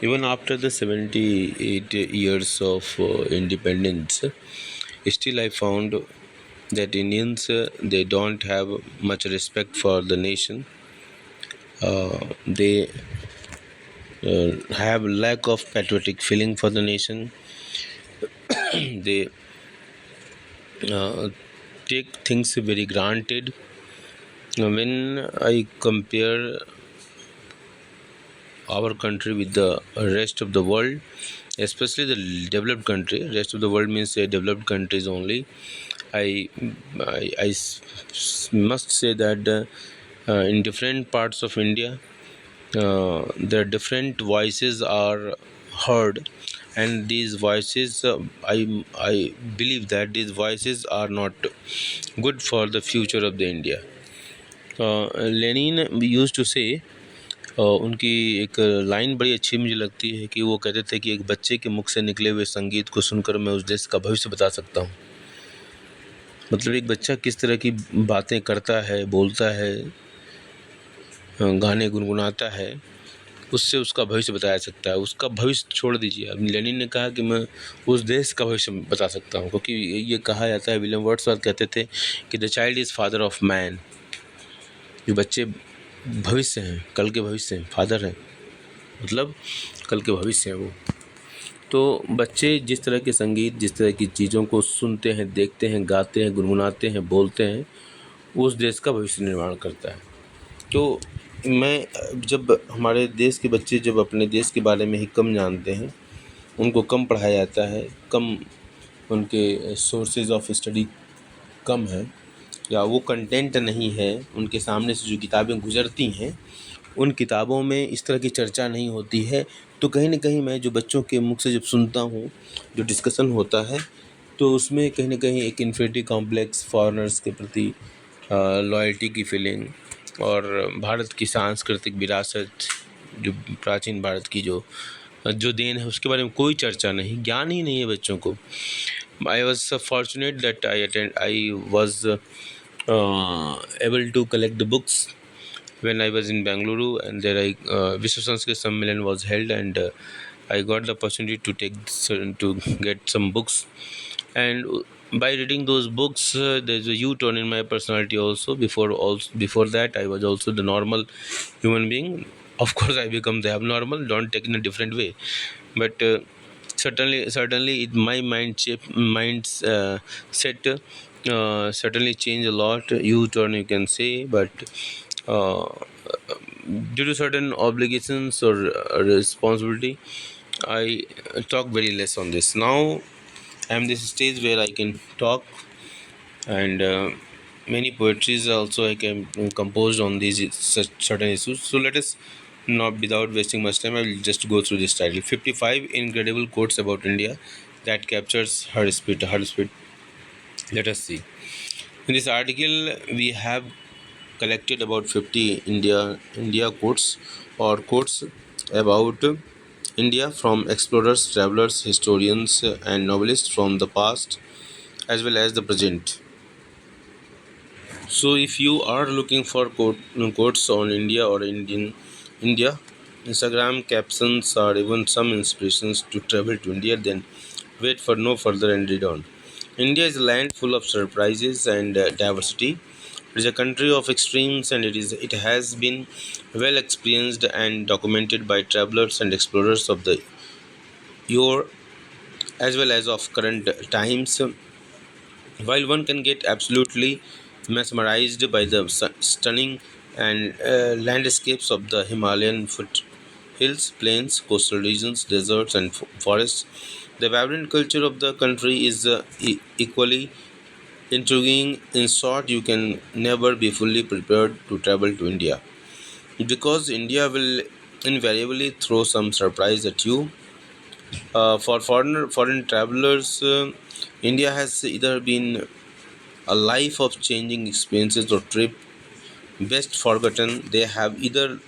Even after the 78 years of independence, still I found that Indians they don't have much respect for the nation. They have lack of patriotic feeling for the nation. They uh, take things very granted. When I compare our country with the rest of the world, especially the developed country, rest of the world means developed countries only. I, must say that in different parts of India, the different voices are heard, and these voices, I believe that these voices are not good for the future of the India. Lenin used to say, उनकी एक line बड़ी अच्छी मुझे लगती है कि वो कहते थे कि एक बच्चे के मुख से निकले हुए संगीत को सुनकर मैं उस देश का भविष्य बता सकता हूँ। मतलब एक बच्चा किस तरह की बातें करता है, बोलता है, गाने गुनगुनाता है, उससे उसका भविष्य बताया सकता है। उसका भविष्य छोड़ दीजिए, अब लेनिन ने कहा कि मैं उस देश का भविष्य बता सकता हूँ, क्योंकि ये कहा जाता है, विलियम वर्ड्सवर्थ कहते थे कि the child is father of man. जो बच्चे भविष्य हैं, कल के भविष्य हैं, फादर हैं मतलब कल के भविष्य हैं वो। तो बच्चे जिस तरह के संगीत, जिस तरह की चीज़ों को सुनते हैं, देखते हैं, गाते हैं, गुनगुनाते हैं, बोलते हैं, उस देश का भविष्य निर्माण करता है। तो मैं जब हमारे देश के बच्चे जब अपने देश के बारे में ही कम जानते हैं, उनको कम पढ़ाया जाता है, कम उनके सोर्सेज ऑफ स्टडी कम है, या वो कंटेंट नहीं है, उनके सामने से जो किताबें गुजरती हैं उन किताबों में इस तरह की चर्चा नहीं होती है, तो कहीं न कहीं मैं जो बच्चों के मुख से जब सुनता हूँ, जो डिस्कशन होता है, तो उसमें कहीं न कहीं एक इन्फिनिटी कॉम्प्लेक्स, फॉरेनर्स के प्रति लॉयल्टी की फीलिंग और भारत की सांस्कृतिक विरासत, जो प्राचीन भारत की जो जो देन है, उसके बारे में कोई चर्चा नहीं, ज्ञान ही नहीं है बच्चों को। I was fortunate that I was able to collect the books when I was in Bangalore, and there Vishwa Sanskrit Sammelan was held, and I got the opportunity to to get some books, and by reading those books, there's a U-turn in my personality also. Before that, I was also the normal human being. Of course, I become the abnormal. Don't take in a different way, but certainly, my mind's set certainly changed a lot. U-turn, you can say, but uh, due to certain obligations or responsibility, I talk very less on this. Now I'm this stage where I can talk, and many poetries also I can compose on these such certain issues. So let us not, without wasting much time, I will just go through this title: 55 incredible quotes about India that captures her spirit. Her spirit. Let us see. In this article, we have collected about 50 India quotes, or quotes about India from explorers, travelers, historians, and novelists from the past as well as the present. So, if you are looking for quotes on India or India, Instagram captions or even some inspirations to travel to India, then wait for no further and read on. India is a land full of surprises and diversity. It is a country of extremes, and it has been well experienced and documented by travelers and explorers of the yore as well as of current times. While one can get absolutely mesmerized by the stunning and landscapes of the Himalayan foothills, plains, coastal regions, deserts, and forests, the vibrant culture of the country is equally intriguing. In short, you can never be fully prepared to travel to India, because India will invariably throw some surprise at you. For foreign travelers, India has either been a life of changing experiences or trip best forgotten. They have either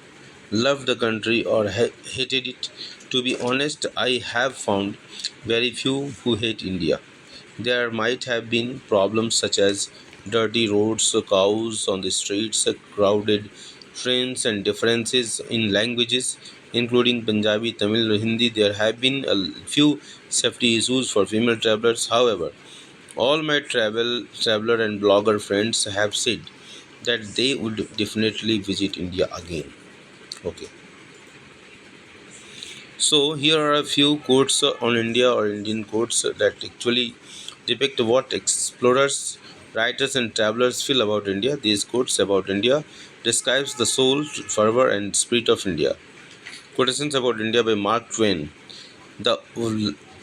loved the country or hated it. To be honest, I have found very few who hate India. There might have been problems such as dirty roads, cows on the streets, crowded trains, and differences in languages, including Punjabi, Tamil, or Hindi. There have been a few safety issues for female travelers. However, all my traveler and blogger friends have said that they would definitely visit India again. Okay. So here are a few quotes on India or Indian quotes that actually depict what explorers, writers and travelers feel about India. These quotes about India describes the soul, fervor and spirit of India. Quotations about India by Mark Twain. The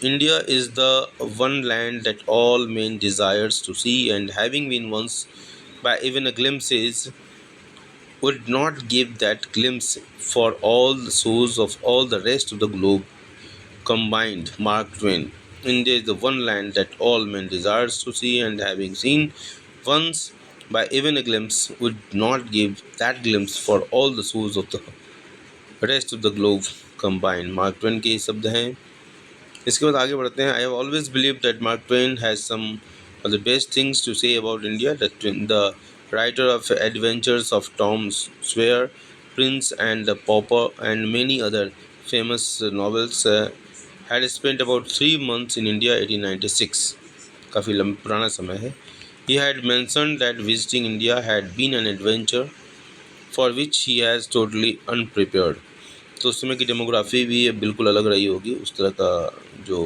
India is the one land that all men desires to see, and having been once by even a glimpse is would not give that glimpse for all the souls of all the rest of the globe combined. Mark Twain. India is the one land that all men desires to see, and having seen once by even a glimpse would not give that glimpse for all the souls of the rest of the globe combined. Mark Twain के ये शब्द हैं. इसके बाद आगे बढ़ते हैं. I have always believe that Mark Twain has some of the best things to say about India. That the writer of Adventures of Tom Sawyer, Prince and the Pauper, and many other famous novels had spent about 3 months in India 1896. काफ़ी पुराना समय है. He had mentioned that visiting India had been an adventure for which he has totally unprepared. तो उस समय की demography भी बिल्कुल अलग रही होगी. उस तरह का जो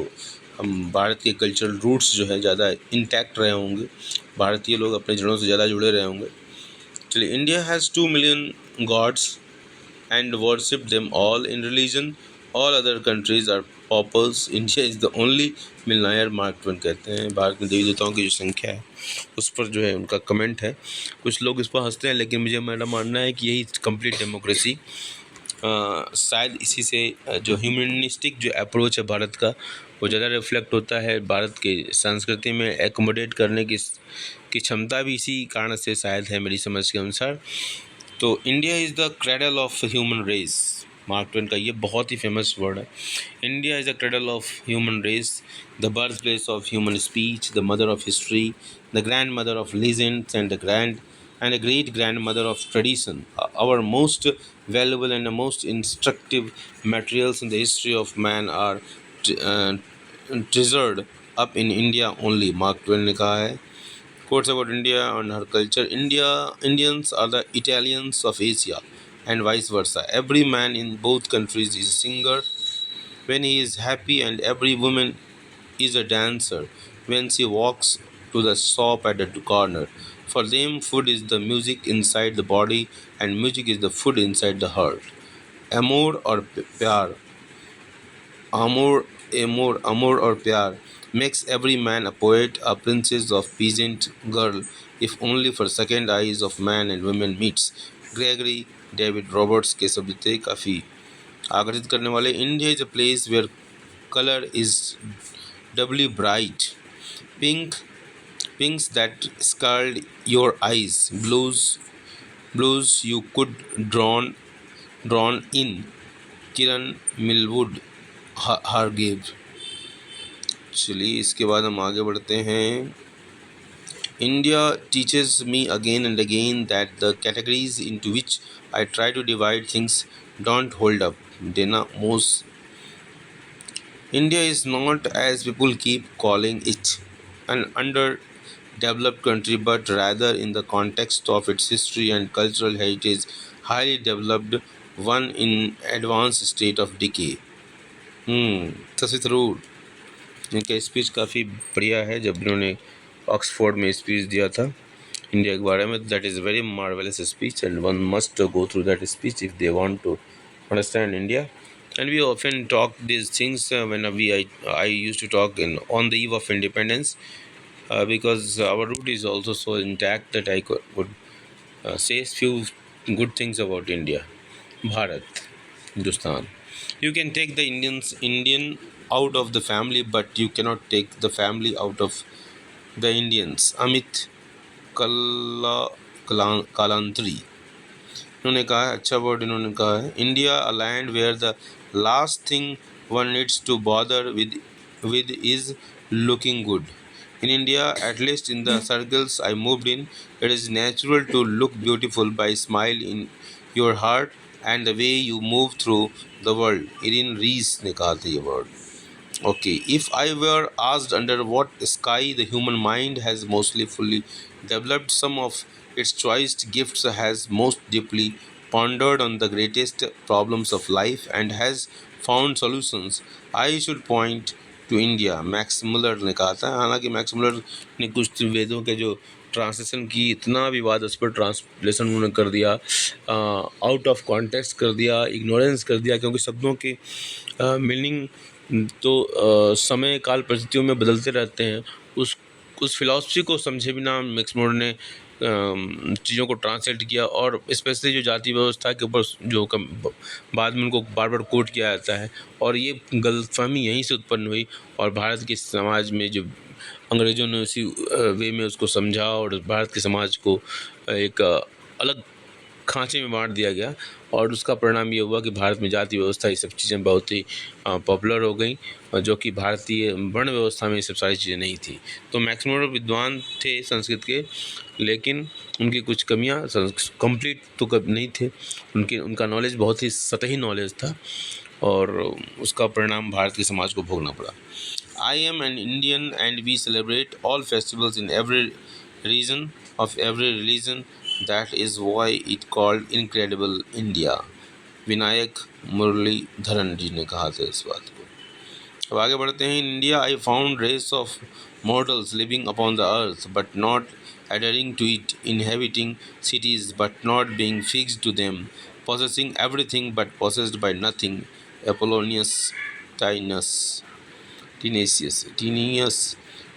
हम भारत के कल्चरल रूट्स जो है ज़्यादा इंटैक्ट रहे होंगे. भारतीय लोग अपने जड़ों से ज़्यादा जुड़े रहे होंगे. चलिए. India has 2 million gods and worship them all in religion. All other countries are paupers. India is the only millionaire. Mark Twain कहते हैं. भारत में देवी देवताओं की जो संख्या है उस पर जो है उनका कमेंट है. कुछ लोग इस पर हंसते हैं, लेकिन मुझे मेरा मानना है कि यही कंप्लीट डेमोक्रेसी शायद इसी से जो ह्यूमनिस्टिक जो अप्रोच है भारत का वो ज़्यादा रिफ्लेक्ट होता है. भारत के संस्कृति में एकोमोडेट करने की क्षमता भी इसी कारण से शायद है, मेरी समझ के अनुसार. तो India is the cradle of human race. Mark Twain का ये बहुत ही फेमस वर्ड है. India is the cradle of human race, the birth place of human speech, the mother of history, the grand mother of legends and a great grandmother of tradition. Our most valuable and the most instructive materials in the history of man are uh, treasured up in India only. Mark Twain ने कहा है. Quotes about India and her culture. Indians are the Italians of Asia and vice versa. Every man in both countries is a singer when he is happy, and every woman is a dancer when she walks to the shop at the corner. For them, food is the music inside the body, and music is the food inside the heart. Amour or pyar, amour or pyar makes every man a poet, a princess of peasant girl, if only for second eyes of man and women meets. Gregory David Roberts के शब्द थे काफ़ी आकर्षित करने वाले. India is a place where color is doubly bright. Pinks that scald your eyes, blues you could drawn in. Kiran Millwood Hargrave. चलिए इसके बाद हम आगे बढ़ते हैं. India teaches me again and again that the categories into which I try to divide things don't hold up. Dana Mose. India is not, as people keep calling it, an underdeveloped country, but rather, in the context of its history and cultural heritage, highly developed, one in advanced state of decay. तस्वीर थरूर. इनका speech काफ़ी बढ़िया है जब इन्होंने Oxford में speech दिया था इंडिया के बारे में. That is very marvellous speech and one must go through that speech if they want to understand India. And we often talk these things when I used to talk on the eve of independence, because our root is also so intact that I would say few good things about India. Bharat, Hindustan. You can take the Indian out of the family, but you cannot take the family out of the Indians. Amit Kalantri. इन्होंने कहा है. अच्छा word इन्होंने कहा है. India a land where the last thing one needs to bother with is looking good. In India, at least in the circles I moved in, it is natural to look beautiful by smile in your heart and the way you move through the world. Irin Rees ने कहा था ये word. Okay, if I were asked under what sky the human mind has mostly fully developed some of its choicest gifts, has most deeply pondered on the greatest problems of life, and has found solutions, I should point to India. Max Muller ने कहा था। हालांकि Max Muller ने कुछ वेदों के जो translation की इतना विवादास्पद ट्रांसलेशन उन्होंने कर दिया, आउट ऑफ कॉन्टेक्स्ट कर दिया, इग्नोरेंस कर दिया, क्योंकि शब्दों के मीनिंग तो समय काल परिस्थितियों में बदलते रहते हैं। उस फिलॉसफी को समझे बिना मैक्स मुलर ने चीज़ों को ट्रांसलेट किया, और स्पेशली जो जाति व्यवस्था के ऊपर जो बाद में उनको बार बार कोट किया जाता है, और ये गलतफहमी यहीं से उत्पन्न हुई, और भारत के समाज में जो अंग्रेज़ों ने उसी वे में उसको समझा, और भारत के समाज को एक अलग खांचे में बांट दिया गया, और उसका परिणाम ये हुआ कि भारत में जाति व्यवस्था ये सब चीज़ें बहुत ही पॉपुलर हो गई, जो कि भारतीय वर्ण व्यवस्था में ये सब सारी चीज़ें नहीं थी। तो मैक्स मुलर विद्वान थे संस्कृत के, लेकिन उनकी कुछ कमियां, कंप्लीट तो कब नहीं थे, उनका नॉलेज बहुत ही सतही नॉलेज था, और उसका परिणाम भारत के समाज को भोगना पड़ा। I am an Indian and we celebrate all festivals in every region of every religion. That is why it called incredible India. Vinayak Muralidharan ji ने कहा था इस बात को। अब आगे बढ़ते हैं। In India I found race of mortals living upon the earth but not adhering to it, inhabiting cities but not being fixed to them, possessing everything but possessed by nothing. Apollonius Tinus. Tenius.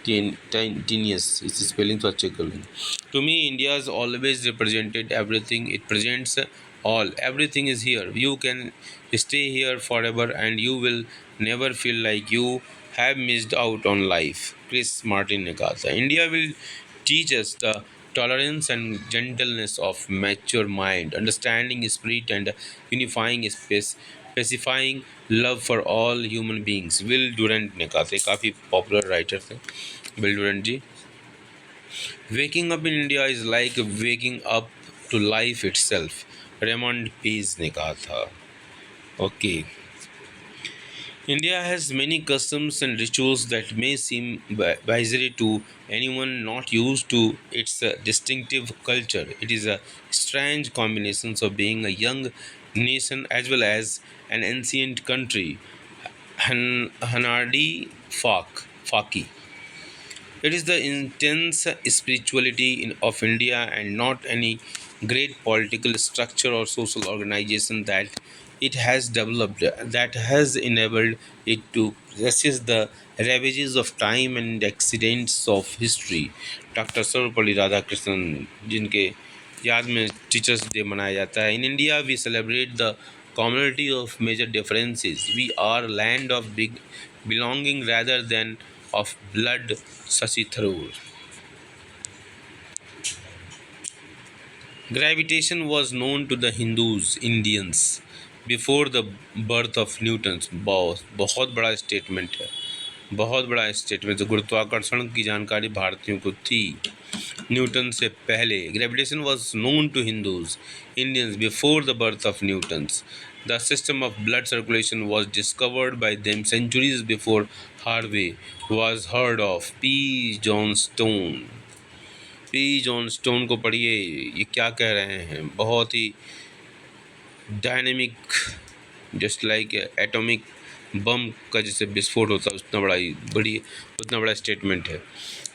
Its spelling तो अच्छे कर लेंगे। To me, India has always represented everything. It presents all. Everything is here. You can stay here forever, and you will never feel like you have missed out on life. Chris Martin ने कहा था। India will teach us the tolerance and gentleness of mature mind, understanding spirit, and unifying space, specifying love for all human beings. Will Durant ने कहा था, काफ़ी popular writer थे Will Durant ji. Waking up in India is like waking up to life itself, Raymond Pease ने कहा था। Okay, India has many customs and rituals that may seem bizarre to anyone not used to its distinctive culture. It is a strange combination of being a young nation as well as an ancient country. Hanadi Faki. It is the intense spirituality of India and not any great political structure or social organization that it has developed that has enabled it to resist the ravages of time and accidents of history. Doctor Sarvepalli Radhakrishnan, जिनके याद में teachers day मनाया जाता है। In India we celebrate the community of major differences. We are land of big belonging rather than of blood. Shashi Tharoor. Gravitation was known to the Hindus, Indians, before the birth of Newton's. बहुत बड़ा statement है, बहुत बड़ा statement. तो गुरुत्वाकर्षण की जानकारी भारतीयों को थी न्यूटन से पहले। Gravitation was known to Hindus, Indians before the birth of Newtons. The system of blood circulation was discovered by them centuries before Harvey was heard of. P Johnstone को पढ़िए, ये क्या कह रहे हैं। बहुत ही dynamic, just like atomic bomb का जैसे विस्फोट होता है उतना बड़ा स्टेटमेंट है।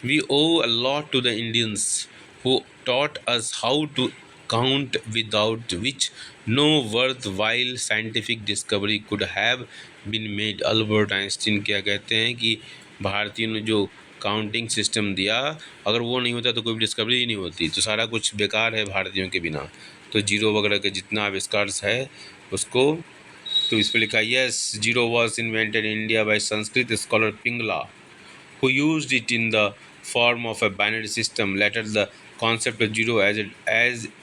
We owe a lot to the Indians who taught us how to count without which no worthwhile scientific discovery could have been made. Albert Einstein क्या कहते हैं कि भारतीयों ने जो काउंटिंग सिस्टम दिया, अगर वो नहीं होता तो कोई डिस्कवरी ही नहीं होती, तो सारा कुछ बेकार है भारतीयों के बिना। तो जीरो वगैरह के जितना आविष्कार है उसको, तो इस पर लिखा yes, zero was invented in India by Sanskrit scholar Pingala who used it in the form of a binary system. Later, the concept of zero as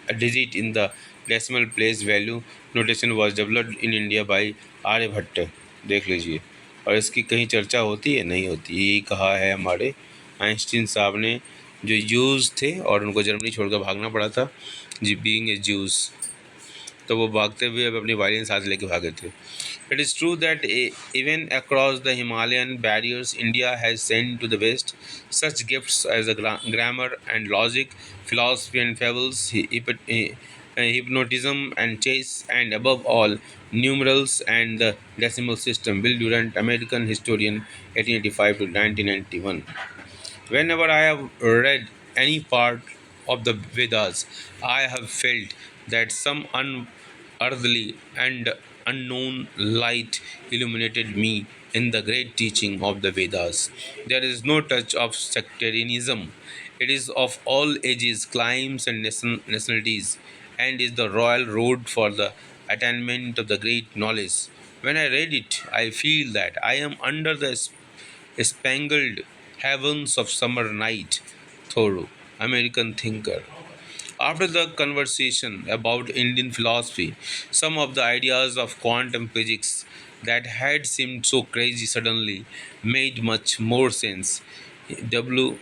a digit in the decimal place value notation was developed in India by Aryabhatta. देख लीजिए, और इसकी कहीं चर्चा होती है, नहीं होती। यही कहा है हमारे आइंस्टीन साहब ने, जो यूज थे और उनको जर्मनी छोड़कर भागना पड़ा था, जी बीइंग ए जूस। तो वो भागते हुए अब अपनी वायलिन साथ लेके भागे थे. It is true that even across the Himalayan barriers, India has sent to the West such gifts as a grammar and logic, philosophy and fables, hypnotism and chess, and above all, numerals and the decimal system. Will Durant, American historian, 1885 to 1991. Whenever I have read any part of the Vedas, I have felt that some unearthly and unknown light illuminated me in the great teaching of the Vedas. There is no touch of sectarianism. It is of all ages, climes, and nationalities, and is the royal road for the attainment of the great knowledge. When I read it, I feel that I am under the spangled heavens of summer night. Thoreau, American thinker. After the conversation about Indian philosophy, some of the ideas of quantum physics that had seemed so crazy suddenly made much more sense. W.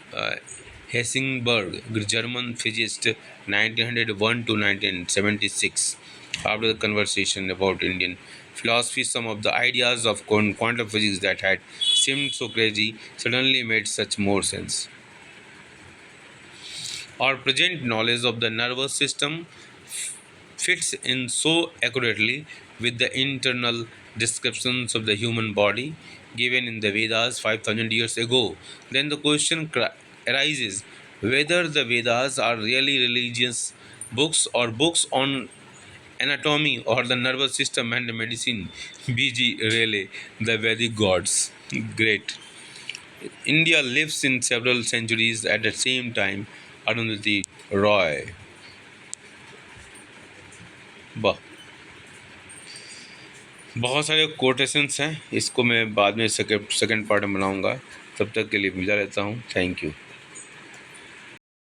Hessenberg, German physicist, 1901 to 1976. After the conversation about Indian philosophy, some of the ideas of quantum physics that had seemed so crazy suddenly made such more sense. Our present knowledge of the nervous system fits in so accurately with the internal descriptions of the human body given in the Vedas 5000 years ago. Then the question arises whether the Vedas are really religious books or books on anatomy or the nervous system and medicine. B.G. Rayleigh, the Vedic gods. Great. India lives in several centuries at the same time. Arundhati Roy. वाह, बहुत सारे quotations हैं. इसको मैं बाद में second part में बनाऊंगा. तब तक के लिए विदा लेता हूँ. Thank you.